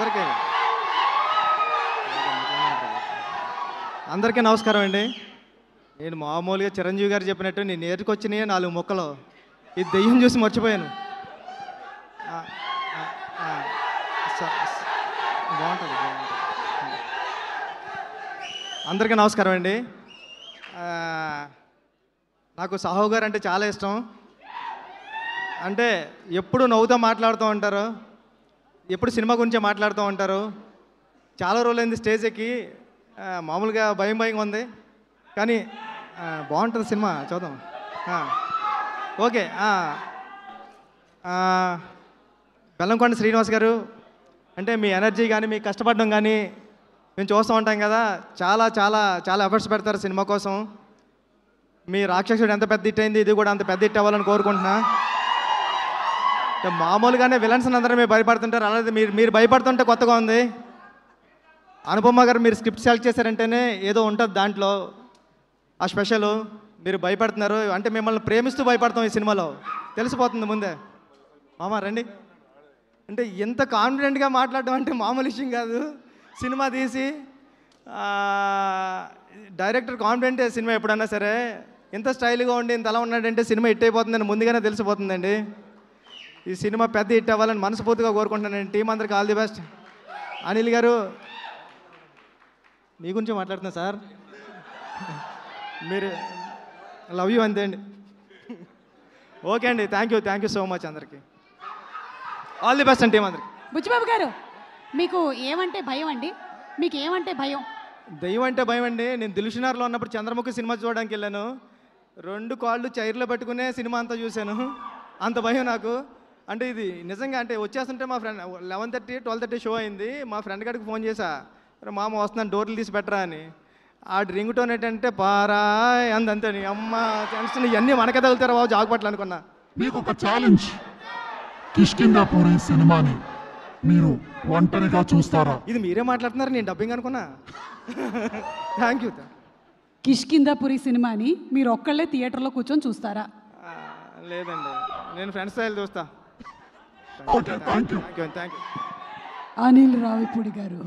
అందరికీ అందరికీ నమస్కారం అండి. నేను మామూలుగా చిరంజీవి గారు చెప్పినట్టు నేను నేర్చుకొచ్చినాయి 4 మొక్కలు ఈ దెయ్యం చూసి మర్చిపోయాను. బాగుంటుంది. అందరికీ నమస్కారం అండి. నాకు సాహు గారు అంటే చాలా ఇష్టం. అంటే ఎప్పుడు నవ్వుతూ మాట్లాడుతూ ఉంటారు, ఎప్పుడు సినిమా గురించే మాట్లాడుతూ ఉంటారు. చాలా రోజులైంది స్టేజ్ ఎక్కి, మామూలుగా భయంగా ఉంది కానీ బాగుంటుంది సినిమా, చూద్దాం. ఓకే. బెల్లంకొండ శ్రీనివాస్ గారు అంటే మీ ఎనర్జీ కానీ మీ కష్టపడడం కానీ మేము చూస్తూ ఉంటాం కదా, చాలా చాలా చాలా ఎఫర్ట్స్ పెడతారు సినిమా కోసం. మీ రాక్షసుడు ఎంత పెద్ద హిట్ అయింది, ఇది కూడా అంత పెద్ద హిట్ అవ్వాలని కోరుకుంటున్నా. మామూలుగానే విలన్స్ అందరూ మీరు భయపడుతుంటారు, అలాగే మీరు భయపడుతుంటే కొత్తగా ఉంది. అనుపమ గారు మీరు స్క్రిప్ట్ సెలెక్ట్ చేశారంటేనే ఏదో ఉంటుంది దాంట్లో ఆ స్పెషల్. మీరు భయపడుతున్నారు అంటే మిమ్మల్ని ప్రేమిస్తూ భయపడతాం ఈ సినిమాలో, తెలిసిపోతుంది ముందే. మామ రండి అంటే ఎంత కాన్ఫిడెంట్గా మాట్లాడడం అంటే మామూలు విషయం కాదు. సినిమా తీసి డైరెక్టర్ కాన్ఫిడెంటే సినిమా ఎప్పుడన్నా సరే, ఇంత స్టైల్గా ఉండి ఇంత అలా ఉన్నాడంటే సినిమా హిట్ అయిపోతుందని ముందుగానే తెలిసిపోతుందండి. ఈ సినిమా పెద్ద హిట్ అవ్వాలని మనస్ఫూర్తిగా కోరుకుంటున్నానండి. టీం అందరికి ఆల్ ది బెస్ట్. అనిల్ గారు మీ గురించి మాట్లాడుతున్నా సార్, మీరు లవ్ యూ అంతే అండి. ఓకే అండి, థ్యాంక్ యూ సో మచ్ అందరికీ. ఆల్ ది బెస్ట్ అండి టీం అందరికి. బుచ్చిబాబు గారు మీకు ఏమంటే భయం అండి? మీకు ఏమంటే భయం? దెయ్యం అంటే భయం అండి. నేను దిల్షునార్లో ఉన్నప్పుడు చంద్రముఖి సినిమా చూడడానికి వెళ్ళాను. 2 కాళ్ళు చైర్లో పెట్టుకునే సినిమా అంతా చూశాను. అంత భయం నాకు. అంటే ఇది నిజంగా అంటే వచ్చేస్తుంటే మా ఫ్రెండ్ 11:30 12:30 షో అయింది. మా ఫ్రెండ్ గారికి ఫోన్ చేశా, మామ వస్తున్నాను డోర్లు తీసి పెట్టరా అని. ఆ రింగ్ టోన్ ఏంటంటే పారా అంతే. అమ్మ టెన్షన్, ఇవన్నీ మనకే తగులుతారా బాబు జాగ్పట్లు అనుకున్నా. మీకు ఒక ఛాలెంజ్, కిష్కింధాపురి సినిమాని మీరు ఒంటరిగా చూస్తారా? ఇది మీరే మాట్లాడుతున్నారు, నేను డబ్బింగ్ అనుకున్నా. Thank you. కిష్కింధాపురి సినిమాని మీరు ఒక్కళ్ళే థియేటర్లో కూర్చొని చూస్తారా? లేదండి, నేను ఫ్రెండ్స్ వెళ్ళి చూస్తా. Okay, thank you. Thank you. Anil Ravipudi గారు.